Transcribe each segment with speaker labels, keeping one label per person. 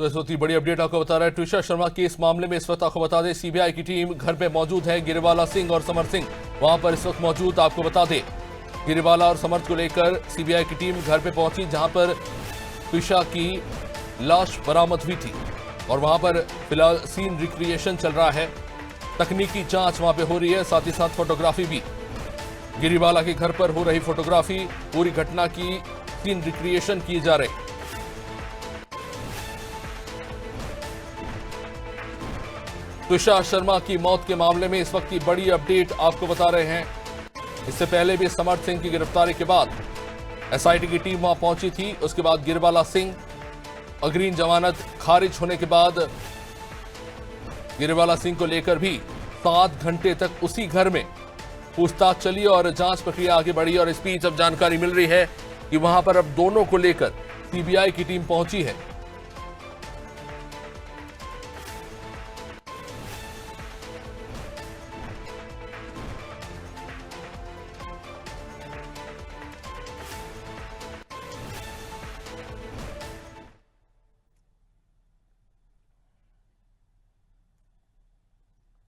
Speaker 1: तो इस वक्त की बड़ी अपडेट आपको बता रहा है ट्विशा शर्मा के इस मामले में। इस वक्त आपको बता दें सीबीआई की टीम घर पे मौजूद है। गिरिवाला सिंह और समर सिंह वहां पर इस वक्त मौजूद। आपको बता दें गिरिवाला और समर्थ को लेकर सीबीआई की टीम घर पे पहुंची, जहां पर ट्विशा की लाश बरामद हुई थी और वहां पर फिलहाल सीन रिक्रिएशन चल रहा है। तकनीकी जांच वहां पे हो रही है, साथ ही साथ फोटोग्राफी भी। गिरिवाला के घर पर हो रही फोटोग्राफी, पूरी घटना की सीन रिक्रिएशन की जा रही। ट्विशा शर्मा की मौत के मामले में इस वक्त की बड़ी अपडेट आपको बता रहे हैं। इससे पहले भी समर्थ सिंह की गिरफ्तारी के बाद एसआईटी की टीम वहां पहुंची थी। उसके बाद गिरिवाला सिंह अग्रिम जमानत खारिज होने के बाद गिरिवाला सिंह को लेकर भी 7 घंटे तक उसी घर में पूछताछ चली और जांच प्रक्रिया आगे बढ़ी। और इस बीच अब जानकारी मिल रही है कि वहां पर अब दोनों को लेकर सीबीआई की टीम पहुंची है।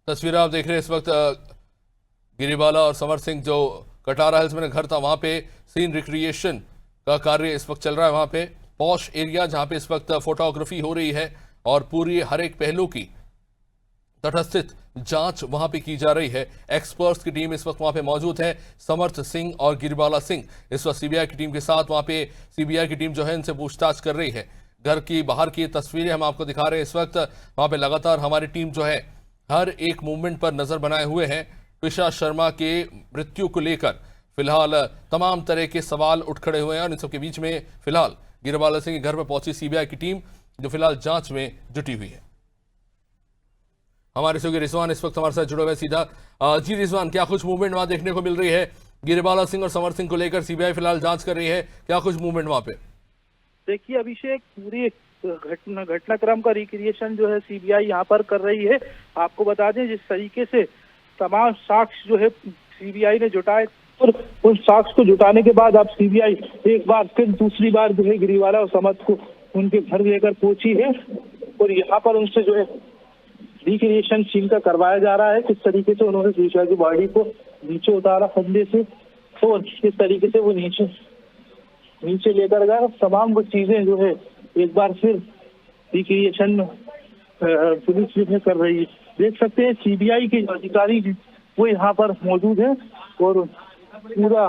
Speaker 1: तस्वीर आप देख रहे हैं इस वक्त गिरिवाला और समर सिंह जो कटारा हिल्स में घर था वहां पे सीन रिक्रिएशन का कार्य इस वक्त चल रहा है। वहां पे पॉश एरिया जहां पे इस वक्त फोटोग्राफी हो रही है और पूरी हर एक पहलू की तटस्थित जांच वहां पे की जा रही है। एक्सपर्ट्स की टीम इस वक्त वहां पे मौजूद है। समर्थ सिंह और गिरिवाला सिंह इस वक्त सीबीआई की टीम के साथ वहां पे सीबीआई की टीम जो है इनसे पूछताछ कर रही है। घर की बाहर की तस्वीरें हम आपको दिखा रहे हैं इस वक्त। वहां पे लगातार हमारी टीम जो है हर एक मूवमेंट पर नजर बनाए हुए हैं। ट्विशा शर्मा के मृत्यु को लेकर फिलहाल तमाम तरह के सवाल उठ खड़े हुए हैं और इन सबके बीच में फिलहाल गिरिवाला सिंह के घर पर पहुंची सीबीआई की टीम जो फिलहाल जांच में जुटी हुई है। हमारे सहयोगी रिजवान इस वक्त हमारे साथ जुड़े हुए सीधा। जी रिजवान, क्या कुछ मूवमेंट वहां देखने को मिल रही है? गिरिवाला सिंह और समर सिंह को लेकर सीबीआई फिलहाल जांच कर रही है, क्या कुछ मूवमेंट वहां पे?
Speaker 2: देखिए अभिषेक, पूरी घटनाक्रम का रिक्रिएशन जो है सीबीआई यहाँ पर कर रही है। आपको बता दें जिस तरीके से तमाम साक्ष्य जो है सीबीआई ने जुटाए और उन साक्ष्य को जुटाने के बाद अब सीबीआई एक बार फिर दूसरी बार जो है गिरिवाला और समर्थ को उनके घर लेकर पहुंची है और यहाँ पर उनसे जो है रिक्रिएशन सीन का करवाया जा रहा है। किस तरीके से उन्होंने ट्विशा की बॉडी को नीचे उतारा फंदे से और किस तरीके से वो नीचे लेकर गए, तमाम वो चीजें जो है एक बार फिर रिक्रिएशन पुलिस जो है कर रही है। देख सकते हैं सीबीआई के अधिकारी वो यहाँ पर मौजूद है और पूरा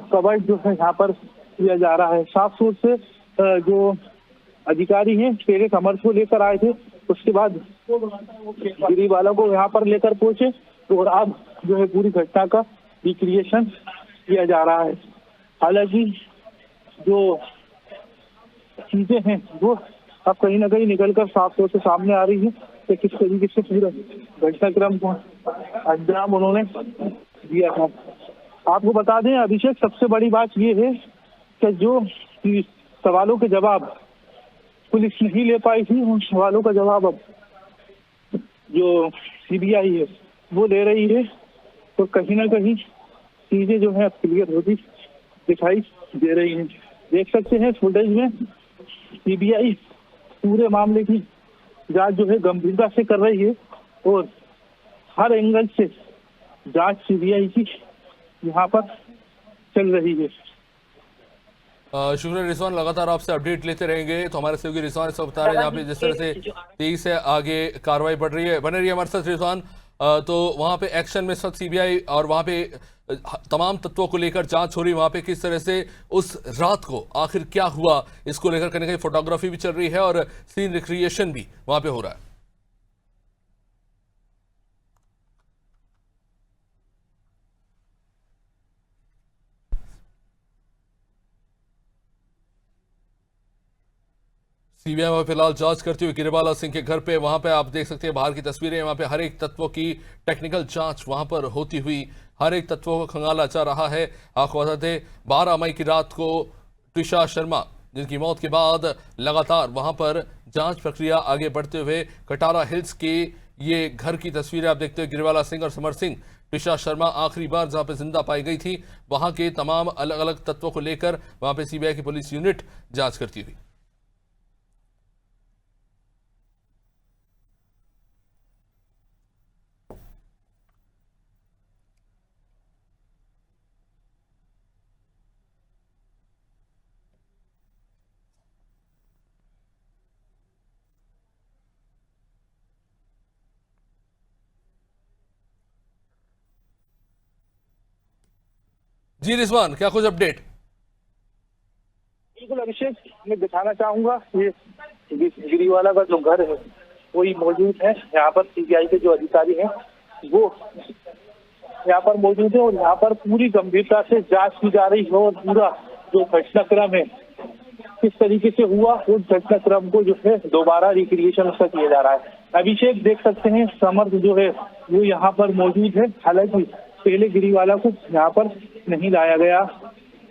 Speaker 2: कवर्ड जो है यहाँ पर किया जा रहा है। साफ तौर से जो अधिकारी हैं पहले समर्थ को लेकर आए थे, उसके बाद गिरिवाला को यहाँ पर लेकर पहुंचे और अब जो है पूरी घटना का रिक्रिएशन किया जा रहा है। हालांकि जो चीजें हैं वो अब कहीं ना कहीं निकलकर साफ तौर से सामने आ रही है कि किस तरीके से पूरा घटनाक्रम को अंजाम उन्होंने दिया था। आपको बता दें अभिषेक, सबसे बड़ी बात ये है कि जो सवालों के जवाब पुलिस नहीं ले पाई थी, उन सवालों का जवाब अब जो सीबीआई है वो ले रही है तो कहीं ना कहीं चीजें जो है क्लियर होती दिखाई दे रही हैं। देख सकते हैं फुटेज में सीबीआई पूरे मामले की जांच जो है गंभीरता से कर रही है और हर एंगल से जांच सीबीआई की यहाँ पर चल रही है।
Speaker 1: शुक्रिया रिजवान, लगातार आपसे अपडेट लेते रहेंगे। तो हमारे सहयोगी रिजवान इस वक्त बता रहे हैं यहाँ पे जिस तरह से तेजी से आगे कार्रवाई बढ़ रही है। बने रही है हमारे साथ रिजवान। तो वहाँ पे एक्शन में सब सीबीआई और वहाँ पे तमाम तत्वों को लेकर जांच हो रही है। वहाँ पे किस तरह से उस रात को आखिर क्या हुआ इसको लेकर कहीं ना कहीं फोटोग्राफी भी चल रही है और सीन रिक्रिएशन भी वहाँ पे हो रहा है। सीबीआई वहां फिलहाल जांच करती हुई गिरिवाला सिंह के घर पे, वहां पे आप देख सकते हैं बाहर की तस्वीरें। वहां पे हर एक तत्वों की टेक्निकल जांच वहां पर होती हुई हर एक तत्वों को खंगाला जा रहा है। आपको बता दें 12 मई की रात को ट्विशा शर्मा जिनकी मौत के बाद लगातार वहां पर जांच प्रक्रिया आगे बढ़ते हुए कटारा हिल्स के ये घर की तस्वीरें आप देखते हैं। गिरिवाला सिंह और समर सिंह, ट्विशा शर्मा आखिरी बार जहां पे जिंदा पाई गई थी वहां के तमाम अलग अलग तत्वों को लेकर वहां पे सीबीआई की पुलिस यूनिट जांच करती हुई। जी रिजवान, क्या कुछ अपडेट?
Speaker 2: बिल्कुल अभिषेक, मैं दिखाना चाहूंगा ये गिरीवाला का जो घर है वही मौजूद है। यहाँ पर सीबीआई के जो अधिकारी हैं वो यहाँ पर मौजूद है और यहाँ पर पूरी गंभीरता से जांच की जा रही है और पूरा जो घटनाक्रम है किस तरीके से हुआ उस घटनाक्रम को जो है दोबारा रिक्रिएशन उसका किया जा रहा है। अभिषेक देख सकते हैं समर्थ जो है वो यहाँ पर मौजूद है। हालांकि पहले गिरीवाला को यहाँ पर नहीं लाया गया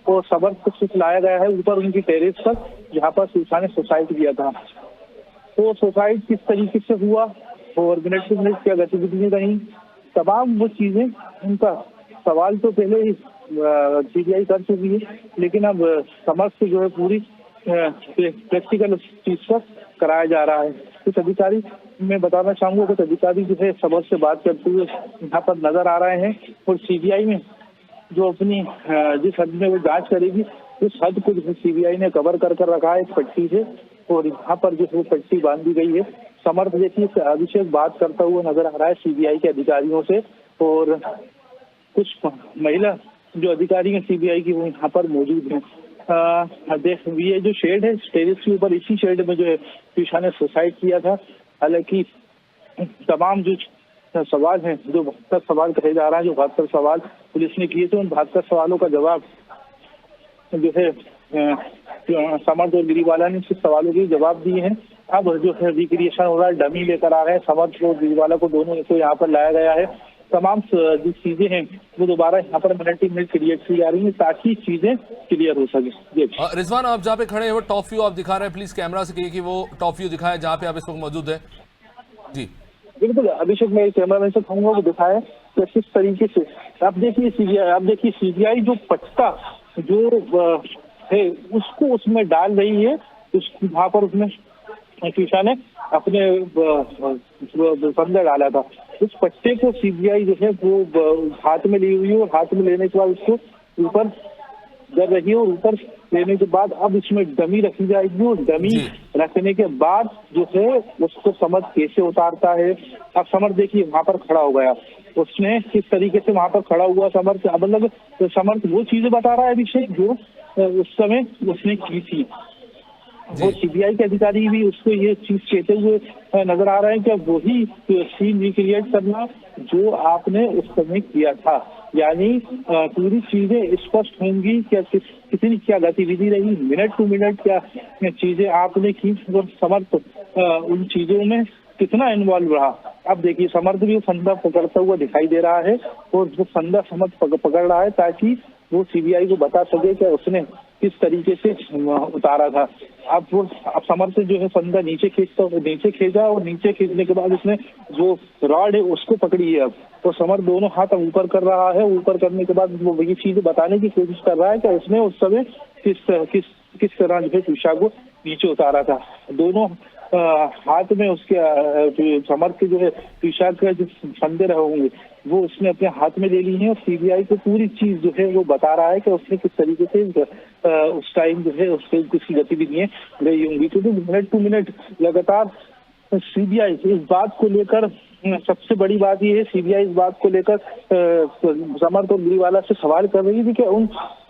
Speaker 2: और समर्थ को सिर्फ लाया गया है ऊपर उनकी टेरेस पर, जहाँ पर सूचना ने सुसाइड किया था। तो सुसाइड किस तरीके से हुआ और मिनट टू मिनट क्या गतिविधियां रही, तमाम वो चीजें, उनका सवाल तो पहले ही सीबीआई कर चुकी है, लेकिन अब समर्थ से जो है पूरी प्रैक्टिकल चीज पर कराया जा रहा है। कुछ अधिकारी, मैं बताना चाहूंगा, कुछ अधिकारी जो है समर्थ से बात करते हुए यहाँ पर नजर आ रहे हैं और सीबीआई में जो अपनी जिस हद में वो जांच करेगी उस हद को जो सीबीआई ने कवर कर रखा है पट्टी से और यहाँ पर जो वो पट्टी बांधी गई है। समर्थ देखिए अभिषेक बात करता हुआ नजर आ रहा है सीबीआई के अधिकारियों से और कुछ महिला जो अधिकारी हैं सीबीआई की वो यहाँ पर मौजूद हैं। देख ये जो शेड है टेरेस के ऊपर, इसी शेड में जो है ट्विशा ने सुसाइड किया था। हालांकि तमाम जो सवाल हैं, जो 72 सवाल कहे जा रहा है, जो 72 सवाल पुलिस ने किए थे, उन 72 सवालों का जवाब जो है समर्थ और गिरीवाला ने सिर्फ सवालों के जवाब दिए हैं। अब जो है रिक्रिएशन हो रहा है, डमी लेकर आ रहे हैं समर्थ और गिरीवाला को, दोनों को यहाँ पर लाया गया है। तमाम जो चीजें हैं वो दोबारा यहाँ पर मिनट टू मिनट क्रिएट की जा रही है ताकि चीजें क्लियर हो सके।
Speaker 1: रिजवान, आप जहाँ पे खड़े हैं वो टॉप व्यू आप दिखा रहे हैं, प्लीज कैमरा से कहिए कि वो टॉप व्यू दिखाएं जहाँ पे आप इस वक्त मौजूद है। जी
Speaker 2: बिल्कुल अभिषेक, मैं कैमरा मैन से कहूंगा वो दिखाए तो किस तरीके से। आप देखिए सीबीआई जो पट्टा जो है उसको उसमें डाल रही है, वहाँ पर उसमें ट्विशा ने अपने फंदे डाला था। उस पट्टे को सीबीआई जो है वो हाथ में ली हुई है और हाथ में लेने के बाद उसको ऊपर कर रही है और ऊपर लेने के बाद अब इसमें डमी रखी जाएगी और डमी रखने के बाद जो है उसको समर्थ कैसे उतारता है। अब समर्थ देखिए वहां पर खड़ा हो गया, उसने किस तरीके से वहां पर खड़ा हुआ समर्थ, मतलब समर्थ वो चीजें बता रहा है अभिषेक जो उस समय उसने की थी। और सीबीआई के अधिकारी भी उसको ये चीज कहते हुए नजर आ रहे हैं कि वही सीन रिक्रिएट करना जो आपने उस समय किया था, यानी पूरी चीजें स्पष्ट होंगी क्या कितनी क्या गतिविधि रही, मिनट टू मिनट क्या चीजें आपने की और समर्थ उन चीजों में कितना इन्वॉल्व रहा। अब देखिए समर्थ भी फंदा पकड़ता हुआ दिखाई दे रहा है और वो फंदा समर्थ पकड़ रहा है ताकि वो सीबीआई को बता सके कि उसने किस तरीके से उतारा था। अब समर्थ जो है फंदा नीचे खींचा और नीचे खींचने के बाद उसने जो रॉड है उसको पकड़ी है। अब तो समर्थ दोनों हाथ ऊपर कर रहा है, ऊपर करने के बाद वो ये चीज बताने की कोशिश कर रहा है कि उसने उस समय किस तरह जो है ट्विशा को नीचे उतारा था। दोनों हाथ में उसके समर्थ के जो है ट्विशा के जो फंदे रहे होंगे वो उसने अपने हाथ में ले ली है और सीबीआई को पूरी चीज जो है वो बता रहा है कि उसने किस तरीके से उस टाइम जो है उसके कुछ गतिविधियां रही होंगी। क्योंकि मिनट टू मिनट लगातार सीबीआई इस बात को लेकर, सबसे बड़ी बात ये है सीबीआई इस बात को लेकर समर्थ और गिरीवाला से सवाल कर रही थी कि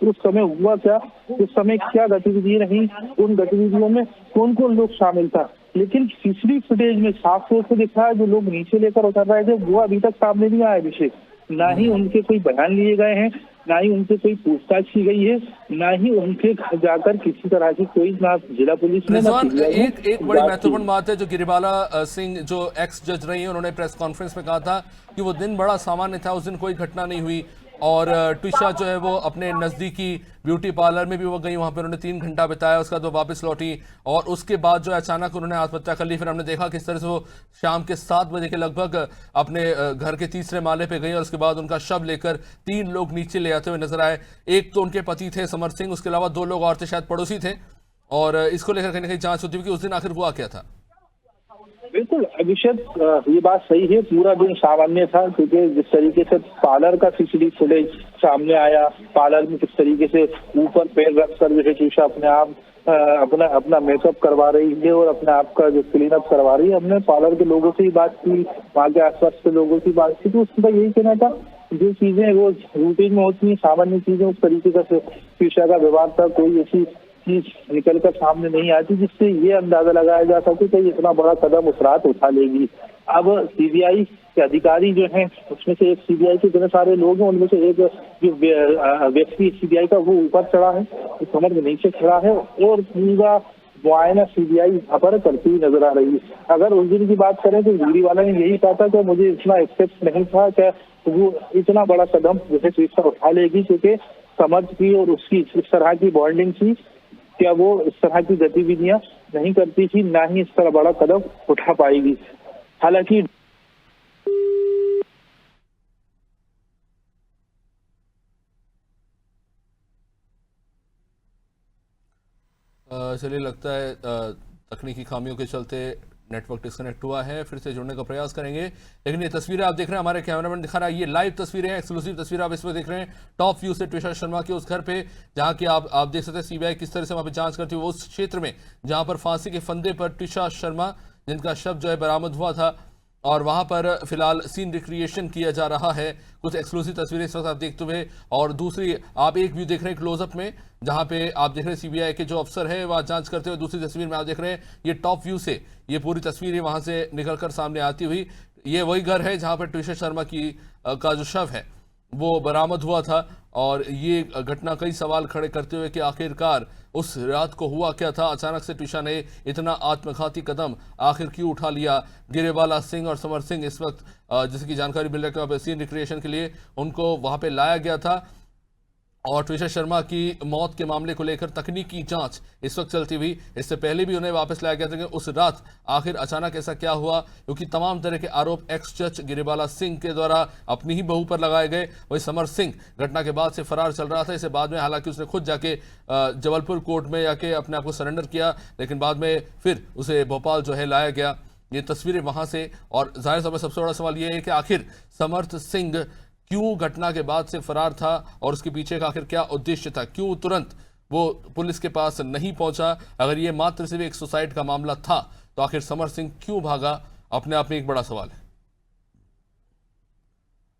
Speaker 2: उस समय हुआ क्या, उस समय क्या गतिविधियां रही, उन गतिविधियों में कौन कौन लोग शामिल था। लेकिन तीसरी फुटेज में साफ तौर से दिखा है जो लोग नीचे लेकर उतर रहे थे वो अभी तक सामने नहीं आया अभिषेक। ना ही उनके कोई बयान लिए गए हैं, ना ही उनसे कोई पूछताछ की गई है, ना ही उनके घर जाकर किसी तरह की कोई, ना जिला पुलिस ने,
Speaker 1: एक बड़ी महत्वपूर्ण बात है जो गिरिबाला सिंह जो एक्स जज रही है, उन्होंने प्रेस कॉन्फ्रेंस में कहा था कि वो दिन बड़ा सामान्य था, उस दिन कोई घटना नहीं हुई और ट्विशा जो है वो अपने नज़दीकी ब्यूटी पार्लर में भी वो गई, वहाँ पे उन्होंने 3 घंटा बिताया, उसके बाद वो वापस लौटी और उसके बाद जो अचानक उन्होंने आत्महत्या कर ली। फिर हमने देखा किस तरह से वो शाम के 7 बजे के लगभग अपने घर के तीसरे माले पे गई और उसके बाद उनका शव लेकर 3 लोग नीचे ले आते हुए नजर आए। एक तो उनके पति थे समर सिंह, उसके अलावा 2 लोग और थे, शायद पड़ोसी थे, और इसको लेकर कहीं ना कहीं जांच होती हुई कि उस दिन आखिर हुआ क्या था।
Speaker 2: बिल्कुल अभिषेक, ये बात सही है, पूरा दिन सामान्य था क्योंकि जिस तरीके से पार्लर का सीसीटीवी फुटेज सामने आया, पार्लर में किस तरीके से ऊपर पैर रखकर जो है ट्विशा अपने आप अपना मेकअप करवा रही है और अपने आप का जो क्लीन अप करवा रही है। हमने पार्लर के लोगों से ही बात की, वहाँ के आसपास के लोगों से बात की, तो उसका यही कहना था जो चीजें वो रूटीन में होती हैं, सामान्य चीजें, उस तरीके का ट्विशा का व्यवहार था, कोई ऐसी चीज निकलकर सामने नहीं आती जिससे ये अंदाजा लगाया जा सके कि इतना बड़ा कदम उस रात उठा लेगी। अब सीबीआई के अधिकारी जो हैं, उसमें से एक सीबीआई के इतने सारे लोग हैं, उनमें से एक जो व्यक्ति सीबीआई का वो ऊपर चढ़ा है, कमर के नीचे खड़ा है और पूरा मुआयना सीबीआई यहाँ पर करती हुई नजर आ रही है। अगर उस दिन की बात करें तो गिरीवाला ने यही कहा था कि मुझे इतना एक्सेप्ट नहीं था कि वो इतना बड़ा कदम जैसे ट्विशा उठा लेगी, क्योंकि समझ की और उसकी इस तरह की बॉन्डिंग थी, क्या वो इस तरह की गतिविधियां नहीं करती थी, ना ही इस तरह बड़ा कदम उठा पाएगी। हालांकि
Speaker 1: चलिए, लगता है तकनीकी खामियों के चलते नेटवर्क डिस्कनेक्ट हुआ है। फिर से जुड़ने का प्रयास करेंगे। लेकिन ये तस्वीरें आप देख रहे हैं, हमारे कैमरामैन दिखा रहा है, ये लाइव तस्वीरें हैं, एक्सक्लूसिव तस्वीर आप इसमें देख रहे हैं टॉप व्यू से ट्विशा शर्मा के उस घर पे, जहां की आप देख सकते हैं सीबीआई किस तरह से वहां पे जांच करती है उस क्षेत्र में जहां पर फांसी के फंदे पर ट्विशा शर्मा जिनका शव जो है बरामद हुआ था, और वहां पर फिलहाल सीन रिक्रिएशन किया जा रहा है। कुछ एक्सक्लूसिव तस्वीरें इस वक्त आप देखते हुए, और दूसरी आप एक व्यू देख रहे हैं क्लोजअप में, जहां पे आप देख रहे हैं सीबीआई के जो अफसर है वह जांच करते हुए। दूसरी तस्वीर में आप देख रहे हैं ये टॉप व्यू से ये पूरी तस्वीर है वहां से निकलकर सामने आती हुई। ये वही घर है जहां पर ट्विशा शर्मा का जो शव है वो बरामद हुआ था, और ये घटना कई सवाल खड़े करते हुए कि आखिरकार उस रात को हुआ क्या था, अचानक से ट्विशा ने इतना आत्मघाती कदम आखिर क्यों उठा लिया। गिरेवाला सिंह और समर सिंह इस वक्त जैसे कि जानकारी मिल रही है कि सीन रिक्रिएशन के लिए उनको वहां पे लाया गया था, और ट्विशा शर्मा की मौत के मामले को लेकर तकनीकी जांच इस वक्त चलती हुई। इससे पहले भी उन्हें वापस लाया गया था कि उस रात आखिर अचानक ऐसा क्या हुआ, क्योंकि तमाम तरह के आरोप एक्स जज गिरिबाला सिंह के द्वारा अपनी ही बहू पर लगाए गए। वही समर सिंह घटना के बाद से फरार चल रहा था। इसे बाद में हालांकि उसने खुद जाके जबलपुर कोर्ट में जाके अपने आप को सरेंडर किया, लेकिन बाद में फिर उसे भोपाल जो है लाया गया। ये तस्वीरें वहां से, और जाहिर तौर पर सबसे बड़ा सवाल यह है कि आखिर समर्थ सिंह क्यों घटना के बाद से फरार था, और उसके पीछे का आखिर क्या उद्देश्य था, क्यों तुरंत वो पुलिस के पास नहीं पहुंचा। अगर ये मात्र सिर्फ एक सुसाइड का मामला था तो आखिर समर सिंह क्यों भागा, अपने आप में एक बड़ा सवाल है।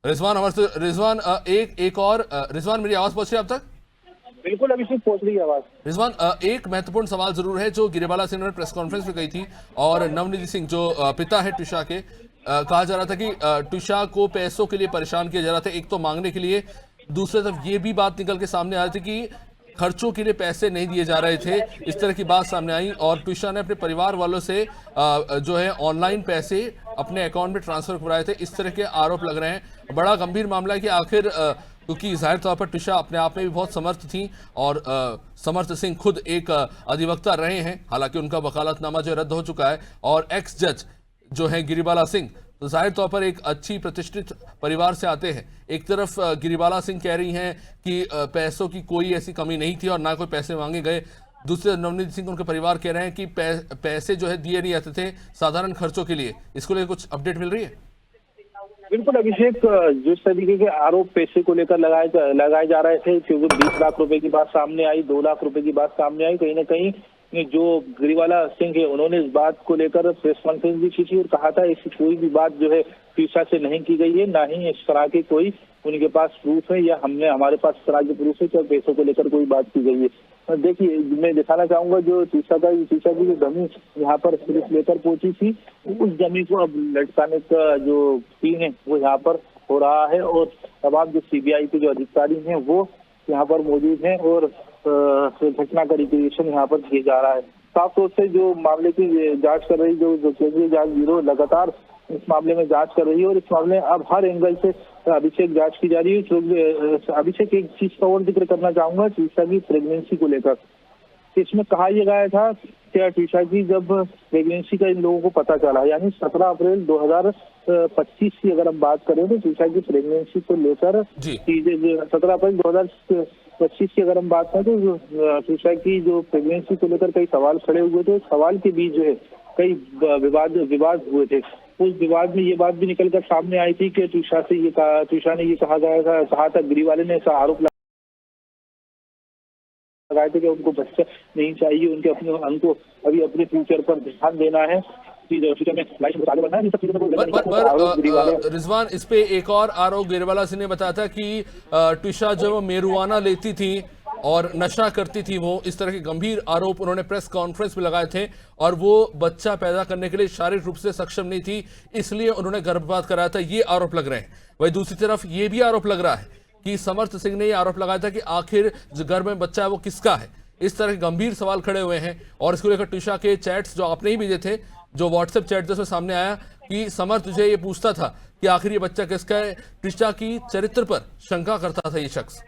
Speaker 1: रिजवान हमारे रिजवान एक और रिजवान, मेरी आवाज पहुंच रही है अब तक?
Speaker 2: बिल्कुल अभिषेक पहुंच रही है आवाज।
Speaker 1: रिजवान, एक महत्वपूर्ण सवाल जरूर है जो गिरिबाला सिंह ने प्रेस कॉन्फ्रेंस में कही थी, और नवनीत सिंह जो पिता है ट्विशा के, कहा जा रहा था कि ट्विशा को पैसों के लिए परेशान किया जा रहा था, एक तो मांगने के लिए, दूसरी तरफ ये भी बात निकल के सामने आ रही थी कि खर्चों के लिए पैसे नहीं दिए जा रहे थे। इस तरह की बात सामने आई, और ट्विशा ने अपने परिवार वालों से जो है ऑनलाइन पैसे अपने अकाउंट में ट्रांसफर करवाए थे। इस तरह के आरोप लग रहे हैं। बड़ा गंभीर मामला है कि आखिर क्योंकि जाहिर तौर पर ट्विशा अपने आप में भी बहुत समर्थ थी, और समर्थ सिंह खुद एक अधिवक्ता रहे हैं, हालांकि उनका वकालतनामा जो रद्द हो चुका है, और एक्स जज जो है गिरिबाला सिंह, तो जाहिर तौर पर एक अच्छी प्रतिष्ठित परिवार से आते हैं। एक तरफ गिरिबाला सिंह कह रही हैं कि पैसों की कोई ऐसी कमी नहीं थी और ना कोई पैसे मांगे गए, दूसरे नवनीत सिंह उनके परिवार कह रहे हैं कि पैसे जो है दिए नहीं जाते थे साधारण खर्चों के लिए। इसको लेकर कुछ अपडेट मिल रही है?
Speaker 2: बिल्कुल अभिषेक, जिस तरीके के आरोप पैसे को लेकर लगाए जा रहे थे, क्योंकि 20 लाख रुपए की बात सामने आई, 2 लाख रुपए की बात सामने आई, कहीं ना कहीं जो गिरिवाला सिंह है उन्होंने इस बात को लेकर प्रेस कॉन्फ्रेंस भी की थी और कहा था ऐसी कोई भी बात जो है ट्विशा से नहीं की गई है, ना ही इस तरह के कोई उनके पास प्रूफ है, या हमारे पास इस तरह के प्रूफ है कि पैसों को लेकर कोई बात की गई है। देखिए, मैं दिखाना चाहूंगा जो ट्विशा की जो जमीन यहाँ पर पुलिस लेकर पहुंची थी, उस जमीन को अब लटकाने का जो सीन है वो यहाँ पर हो रहा है, और तमाम जो सीबीआई के जो अधिकारी हैं वो यहाँ पर मौजूद हैं, और घटना का रिकॉर्डिंग यहाँ पर किया जा रहा है। साफ तौर से जो मामले की जांच कर रही जो केंद्रीय जांच ब्यूरो लगातार इस मामले में जांच कर रही है, और इस मामले में अब हर एंगल से अभिषेक जांच की जा रही है। अभिषेक, एक चीज का और जिक्र करना चाहूंगा ट्विशा की प्रेगनेंसी को लेकर। इसमें कहा यह गया था कि ट्विशा की जब प्रेगनेंसी का इन लोगों को पता चला, यानी 17 अप्रैल 2025 की अगर हम बात करें तो ट्विशा की प्रेगनेंसी को लेकर चीजें 17 अप्रैल 2025 की अगर हम बात करें तो ट्विशा की जो प्रेगनेंसी को लेकर कई सवाल खड़े हुए थे। सवाल के बीच जो है कई विवाद हुए थे। उस विवाद में ये बात भी निकलकर सामने आई थी कि ट्विशा ने ये कहा था गिरीवाले ने ऐसा आरोप लगाए थे कि उनको बच्चा नहीं चाहिए, उनको अभी अपने फ्यूचर पर ध्यान देना है। फ्यूचर में लाइफ में आगे बढ़ना है, इन सब चीजों
Speaker 1: पर रिजवान, इस पे एक और आरोप गिरिवाला सिंह ने बताया था कि ट्विशा जो वो मेरुआना लेती थी और नशा करती थी, वो इस तरह के गंभीर आरोप उन्होंने प्रेस कॉन्फ्रेंस में लगाए थे और वो बच्चा पैदा करने के लिए शारीरिक रूप से सक्षम नहीं थी, इसलिए उन्होंने गर्भपात कराया था। ये आरोप लग रहे हैं। वही दूसरी तरफ ये भी आरोप लग रहा है कि समर्थ सिंह ने ये आरोप लगाया था कि आखिर जो गर्भ में बच्चा है वो किसका है। इस तरह के गंभीर सवाल खड़े हुए हैं और इसको लेकर ट्विशा के चैट्स जो आपने ही भेजे थे, जो व्हाट्सएप चैट जिसमें सामने आया कि समर्थ तुझे ये पूछता था कि आखिर ये बच्चा किसका है। ट्विशा की चरित्र पर शंका करता था ये शख्स।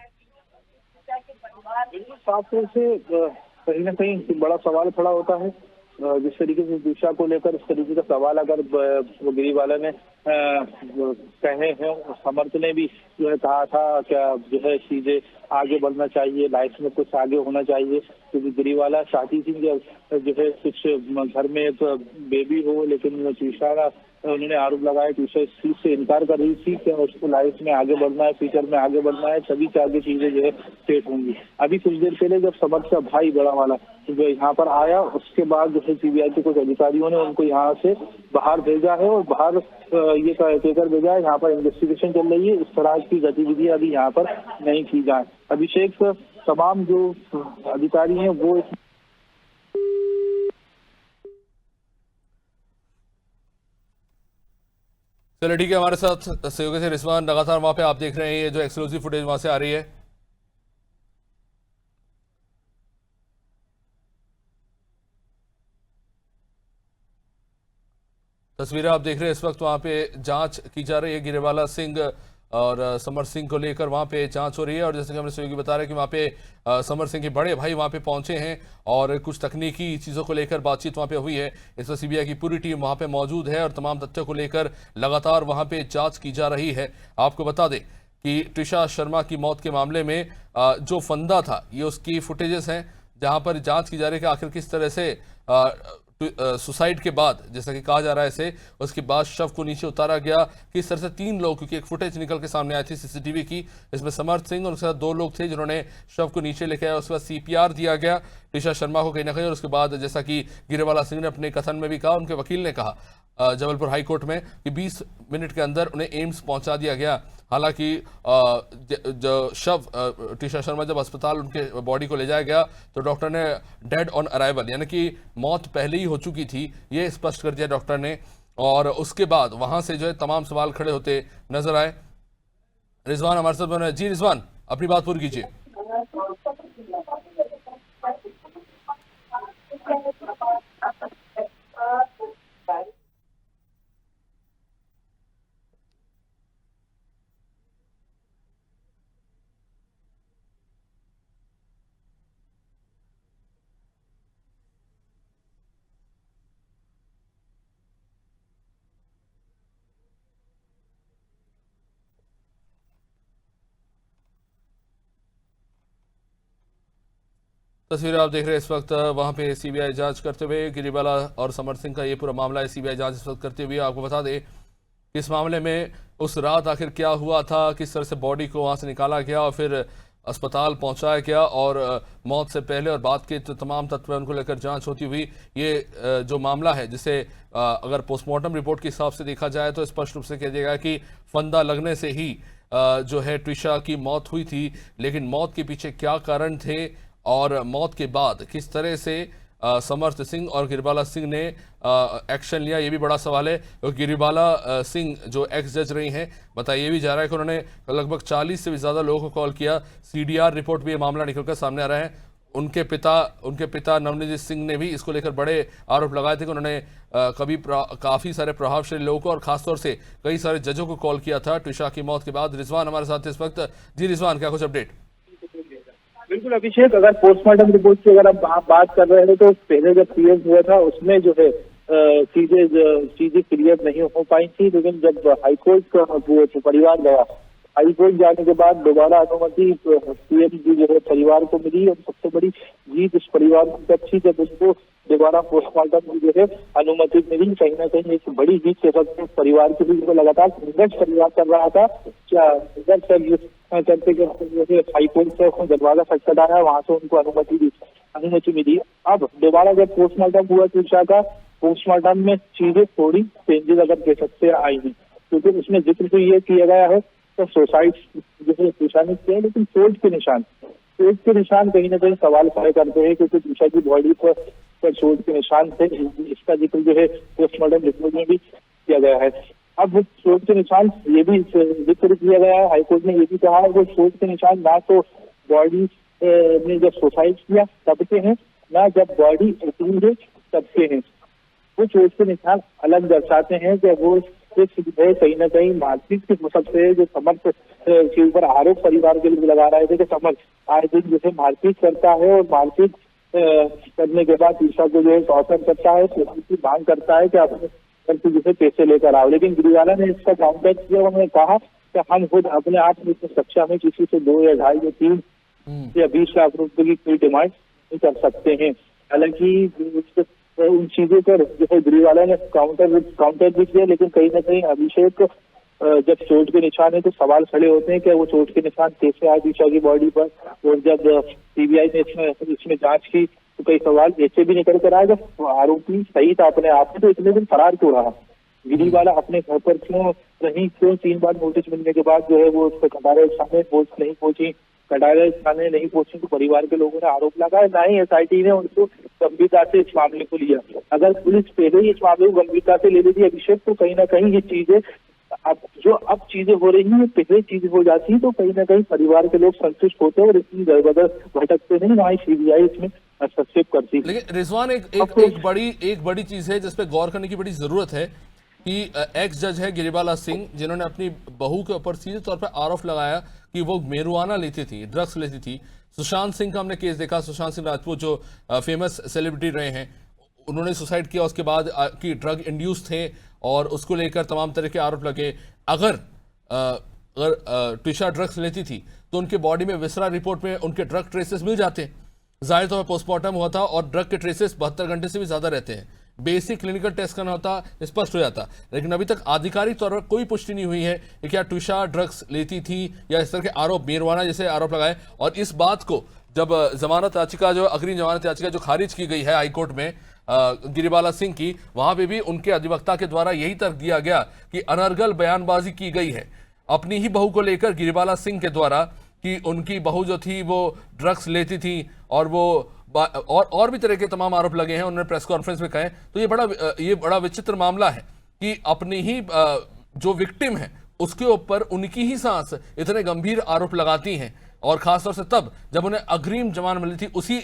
Speaker 2: साफ तौर से कहीं ना कहीं बड़ा सवाल खड़ा होता है। जिस तरीके से दिशा को लेकर इस तरीके का सवाल अगर गिरीवाला ने कहे हैं, समर्थ ने भी जो है कहा था क्या जो है चीजें आगे बढ़ना चाहिए, लाइफ में कुछ आगे होना चाहिए, क्योंकि गिरीवाला चाहती थी कि जो है कुछ घर में एक बेबी हो, लेकिन ट्विशा उन्होंने आरोप लगाया ट्विशा इस चीज से इनकार कर रही थी कि उसको लाइफ में आगे बढ़ना है, फ्यूचर में आगे बढ़ना है, तभी आगे चीजें जो है सेट होंगी। अभी कुछ देर पहले जब समर्थ का भाई बड़ा वाला जो यहाँ पर आया, उसके बाद जो है सीबीआई के कुछ अधिकारियों ने उनको यहाँ से बाहर भेजा है और बाहर ये कहकर भेजा है यहाँ पर इन्वेस्टिगेशन चल रही है, इस तरह की गतिविधियां अभी यहाँ पर नहीं की जाए। अभिषेक, तमाम जो अधिकारी हैं वो
Speaker 1: चलिए ठीक है, हमारे साथ सहयोगी से रिजवान लगातार वहां पे आप देख रहे हैं ये जो एक्सक्लूसिव फुटेज वहां से आ रही है। तस्वीरें आप देख रहे हैं इस वक्त वहां पे जांच की जा रही है। गिरिवाला सिंह और समर सिंह को लेकर वहां पे जांच हो रही है और जैसे कि हमने सहयोगी बता रहे हैं कि वहां पे समर सिंह के बड़े भाई वहां पे पहुंचे हैं और कुछ तकनीकी चीज़ों को लेकर बातचीत वहां पे हुई है। इस वक्त सीबीआई की पूरी टीम वहां पे मौजूद है और तमाम तथ्यों को लेकर लगातार वहां पे जांच की जा रही है। आपको बता दें कि ट्विशा शर्मा की मौत के मामले में जो फंदा था ये उसकी फुटेजेस हैं, जहां पर जांच की जा रही है कि आखिर किस तरह से सुसाइड के बाद, जैसा कि कहा जा रहा है इसे, उसके बाद शव को नीचे उतारा गया। किस तरह से 3 लोग, क्योंकि एक फुटेज निकल के सामने आई थी सीसीटीवी की, इसमें समर्थ सिंह और उसके साथ 2 लोग थे जिन्होंने शव को नीचे लेके आया। उसके बाद सीपीआर दिया गया ट्विशा शर्मा को कहीं ना कहीं, और उसके बाद जैसा कि गिरिवाला सिंह ने अपने कथन में भी कहा, उनके वकील ने कहा जबलपुर हाई कोर्ट में कि 20 मिनट के अंदर उन्हें एम्स पहुंचा दिया गया। हालांकि जो शव ट्विशा शर्मा जब अस्पताल उनके बॉडी को ले जाया गया तो डॉक्टर ने डेड ऑन अराइवल, यानी कि मौत पहले ही हो चुकी थी, ये स्पष्ट कर दिया डॉक्टर ने। और उसके बाद वहां से जो है तमाम सवाल खड़े होते नजर आए। रिजवान हमारे साथ बने। जी रिजवान, अपनी बात पूरी कीजिए। तस्वीरें आप देख रहे हैं इस वक्त वहां पे सीबीआई जांच करते हुए गिरिवाला और समर सिंह का ये पूरा मामला है। सीबीआई जांच इस वक्त करते हुए आपको बता दें कि इस मामले में उस रात आखिर क्या हुआ था, किस तरह से बॉडी को वहां से निकाला गया और फिर अस्पताल पहुंचाया गया और मौत से पहले और बाद के जो तमाम तत्व उनको लेकर जांच होती हुई ये जो मामला है, जिसे अगर पोस्टमार्टम रिपोर्ट के हिसाब से देखा जाए तो स्पष्ट रूप से कह दिया गया कि फंदा लगने से ही जो है ट्विशा की मौत हुई थी। लेकिन मौत के पीछे क्या कारण थे और मौत के बाद किस तरह से समर्थ सिंह और गिरिवाला सिंह ने एक्शन लिया, ये भी बड़ा सवाल है। तो गिरिवाला सिंह जो एक्स जज रही हैं, बताइए भी जा रहा है कि उन्होंने लगभग 40 से भी ज़्यादा लोगों को कॉल किया। सीडीआर रिपोर्ट भी ये मामला निकलकर सामने आ रहा है। उनके पिता नवनीत सिंह ने भी इसको लेकर बड़े आरोप लगाए थे कि उन्होंने काफ़ी सारे प्रभावशाली लोगों को और खासतौर से कई सारे जजों को कॉल किया था ट्विशा की मौत के बाद। रिजवान हमारे साथ इस वक्त। जी रिजवान, क्या कुछ अपडेट?
Speaker 2: बिल्कुल अभिषेक, अगर पोस्टमार्टम रिपोर्ट की अगर आप बात कर रहे हैं तो पहले जब पीएम हुआ था उसमें जो है चीजें क्लियर नहीं हो पाई थी, लेकिन जब हाईकोर्ट का वो परिवार गया, हाईकोर्ट जाने के बाद दोबारा अनुमति पीएम की जो है परिवार को मिली और सबसे बड़ी जीत इस परिवार को तब थी जब उसको दोबारा पोस्टमार्टम की जो है अनुमति मिली। कहीं ना कहीं एक बड़ी जीत के साथ परिवार के बीच में लगातार संघर्ष परिवार कर रहा था, क्या संघर्ष करते करते हाईकोर्ट से उसने दरवाजा खटखटाया, वहां से उनको अनुमति मिली। अब दोबारा जब पोस्टमार्टम हुआ ट्विशा का पोस्टमार्टम में चीजें थोड़ी चेंजेस अगर कह सकते हैं आई हैं, क्योंकि उसमें जिक्र तो ये किया गया है तो सुसाइड जैसे तुषा ने किया, लेकिन चोट के निशान कहीं ना कहीं सवाल खड़े करते हैं, क्योंकि तुषा की बॉडी पर चोट के निशान थे। इसका जिक्र जो है पोस्टमार्टम रिपोर्ट में भी किया गया है। अब वो चोट के निशान ये भी जिक्र किया गया है, हाईकोर्ट ने ये भी कहा है वो चोट के निशान ना तो बॉडी ने जब सुसाइड किया तब के हैं, ना जब बॉडी एक्टिव है तब के हैं। वो चोट के निशान अलग दर्शाते हैं कि वो कहीं ना कहीं मारपीट के मकसद से जो समर्थ के ऊपर आरोप परिवार के लोग लगा रहे थे कि समर्थ आए दिन जैसे मारपीट करता है और मारपीट करने के बाद ईशा को जो है टॉर्चर करता है, तो उसकी मांग करता है कि अपने घर से जैसे पैसे लेकर आओ। लेकिन गिरिवाला ने इसका काउंटर किया, उन्होंने कहा कि हम खुद अपने आप में इतनी सक्षा में किसी से 2 या 2.5 या 3 या 20 लाख रुपए की कोई डिमांड नहीं कर सकते हैं। हालांकि उन चीजों पर जो है गिरिवाला ने काउंटर भी किया, लेकिन कहीं ना कहीं अभिषेक जब चोट के निशान है तो सवाल खड़े होते हैं कि वो चोट के निशान कैसे आए ईशा की बॉडी पर। और जब सीबीआई ने इसमें जांच की तो कई सवाल ऐसे भी निकल कर आए, जब आरोपी सही था अपने आप में तो इतने दिन फरार क्यों रहा, गिरिवाला अपने घर पर क्यों 3 बार नोटिस मिलने के बाद जो है वो उसको कटारे थाने नहीं पहुंची, कटारे थाने नहीं पहुंची तो परिवार के लोगों ने आरोप लगाया, ना ही एसआईटी ने उनको गंभीरता से इस मामले को लिया। अगर पुलिस पहले ही इस मामले को गंभीरता से ले लेती अभिषेक तो कहीं ना कहीं ये चीजें अब चीजें हो रही हैं पहले चीजें हो जाती है तो कहीं ना कहीं परिवार के लोग संतुष्ट होते हैं और इतनी दरबदर भटकते नहीं, ना ही सीबीआई इसमें हस्तक्षेप करती है।
Speaker 1: लेकिन रिजवान एक बड़ी चीज है जिसपे गौर करने की बड़ी जरूरत है कि एक्स जज है गिरिबाला सिंह, जिन्होंने अपनी बहू के ऊपर सीधे तौर पर आरोप लगाया कि वो मेरुआना लेती थी, ड्रग्स लेती थी। सुशांत सिंह का हमने केस देखा, सुशांत सिंह राजपूत जो फेमस सेलिब्रिटी रहे हैं, उन्होंने सुसाइड किया उसके बाद कि ड्रग इंड्यूस थे और उसको लेकर तमाम तरह के आरोप लगे। अगर ट्विशा ड्रग्स लेती थी तो उनके बॉडी में विसरा रिपोर्ट में उनके ड्रग ट्रेसेस मिल जाते हैं। जाहिर तौर पर पोस्टमार्टम हुआ था और ड्रग के ट्रेसेस 72 घंटे से भी ज्यादा रहते हैं। बेसिक क्लिनिकल टेस्ट करना होता, स्पष्ट हो जाता, लेकिन अभी तक आधिकारिक तौर पर कोई पुष्टि नहीं हुई है कि क्या ट्विशा ड्रग्स लेती थी या इस तरह के आरोप मेरुआना जैसे आरोप लगाए। और इस बात को जब जमानत याचिका जो अग्रिम जमानत याचिका जो खारिज की गई है हाईकोर्ट में गिरिबाला सिंह की, वहां पे भी उनके अधिवक्ता के द्वारा यही तर्क दिया गया कि अनर्गल बयानबाजी की गई है अपनी ही बहू को लेकर गिरिबाला सिंह के द्वारा कि उनकी बहू जो थी वो ड्रग्स लेती थी और वो और भी तरह के तमाम आरोप लगे हैं, उन्होंने प्रेस कॉन्फ्रेंस में कहे। तो ये बड़ा विचित्र मामला है कि अपनी ही जो विक्टिम है उसके ऊपर उनकी ही सांस इतने गंभीर आरोप लगाती हैं, और खासतौर से तब जब उन्हें अग्रिम जमानत मिली थी उसी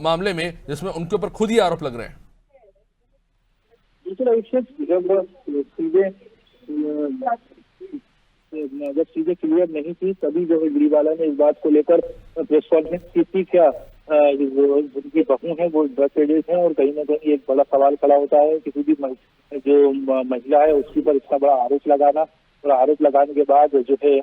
Speaker 1: मामले में जिसमें उनके ऊपर खुद ही आरोप लग रहे हैं।
Speaker 2: जब चीजें क्लियर नहीं थी तभी जो है गिरिबाला ने इस बात को लेकर प्रेस कॉन्फ्रेंस की थी, क्या उनकी बहू है वो ड्रग एडिक्ट है। और कहीं ना कहीं एक बड़ा सवाल खड़ा होता है किसी भी जो महिला है उसके ऊपर इतना बड़ा आरोप लगाना, और आरोप लगाने के बाद जो है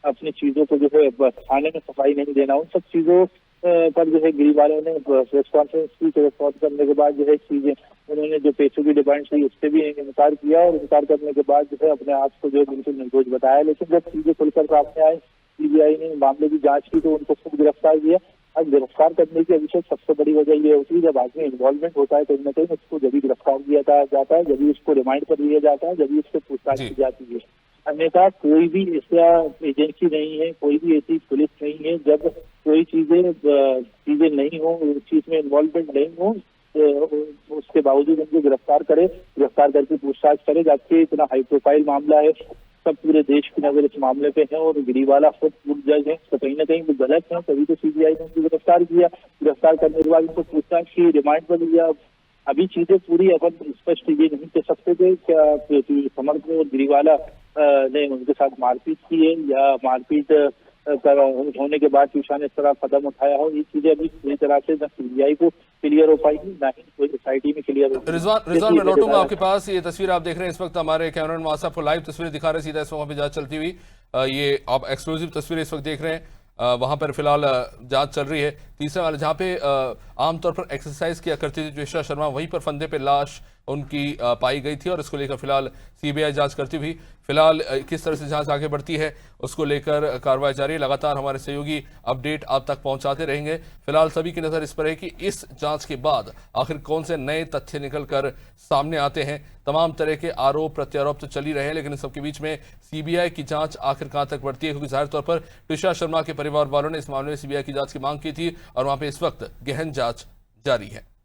Speaker 2: अपनी चीजों को जो है थाने में सफाई नहीं देना, उन सब चीजों पर जो है गिरिबाला ने प्रेस कॉन्फ्रेंस की। रिस्पॉन्स करने के बाद जो है चीजें उन्होंने जो पैसों की डिमांड थी उससे भी इनकार किया, और इनकार करने के बाद जो है अपने आप को जो है बिल्कुल निर्दोष बताया। लेकिन जब चीजें खुलकर सामने आई, सीबीआई ने मामले की जांच की तो उनको खुद गिरफ्तार किया। अब गिरफ्तार करने की अभिषेक सबसे बड़ी वजह ये होती है जब आदमी इन्वॉल्वमेंट होता है कहीं ना कहीं उसको जब भी गिरफ्तार किया जाता है, जब भी उसको रिमांड पर लिया जाता है, जब भी उससे पूछताछ की जाती है। अन्यथा कोई भी ऐसा एजेंसी नहीं है, कोई भी ऐसी पुलिस नहीं है, जब कोई चीजें नहीं हो, उस चीज में इन्वॉल्वमेंट नहीं हो तो उसके बावजूद उनको गिरफ्तार करके पूछताछ करे। जबकि इतना हाई प्रोफाइल मामला है, सब पूरे देश की नजर इस मामले पे है और गिरिबाला खुद पूर्व जज है, तो कहीं ना कहीं वो गलत है, तभी तो सीबीआई ने उनको गिरफ्तार किया। गिरफ्तार करने के बाद उनको पूछताछ की, रिमांड पर लिया। अभी चीजें पूरी अपन स्पष्ट ये नहीं कह सकते थे क्या समर्थ और गिरिबाला ने उनके साथ मारपीट की है या मारपीट होने के बाद ट्विशा ने इस तरह कदम उठाया हो। ये चीजें अभी पूरी तरह से न सीबीआई को क्लियर हो पाएगी, ना ही कोई एसआईटी में क्लियर हो।
Speaker 1: रिजवान मैं लौटूंगा आपके पास। ये तस्वीर आप देख रहे हैं इस वक्त, हमारे कैमरामैन वहां से आपको लाइव तस्वीर दिखा रहे हैं सीधा इस वक्त जांच चलती हुई। ये आप एक्सक्लूसिव तस्वीर इस वक्त देख रहे हैं। वहां पर फिलहाल जांच चल रही है। तीसरे वाले जहां पे आमतौर पर एक्सरसाइज किया करती थी ट्विशा शर्मा, वहीं पर फंदे पे लाश उनकी पाई गई थी और इसको लेकर फिलहाल सीबीआई जांच करती हुई फिलहाल किस तरह से जांच आगे बढ़ती है उसको लेकर कार्रवाई जारी है। लगातार हमारे सहयोगी अपडेट आप तक पहुंचाते रहेंगे। फिलहाल सभी की नजर इस पर है कि इस जांच के बाद आखिर कौन से नए तथ्य निकलकर सामने आते हैं। तमाम तरह के आरोप प्रत्यारोप तो चल ही रहे हैं, लेकिन इन सबके बीच में सीबीआई की जांच आखिर कहां तक बढ़ती है, क्योंकि जाहिर तौर पर तुषार शर्मा के परिवार वालों ने इस मामले में सीबीआई की जांच की मांग की थी और वहां पर इस वक्त गहन जांच जारी है।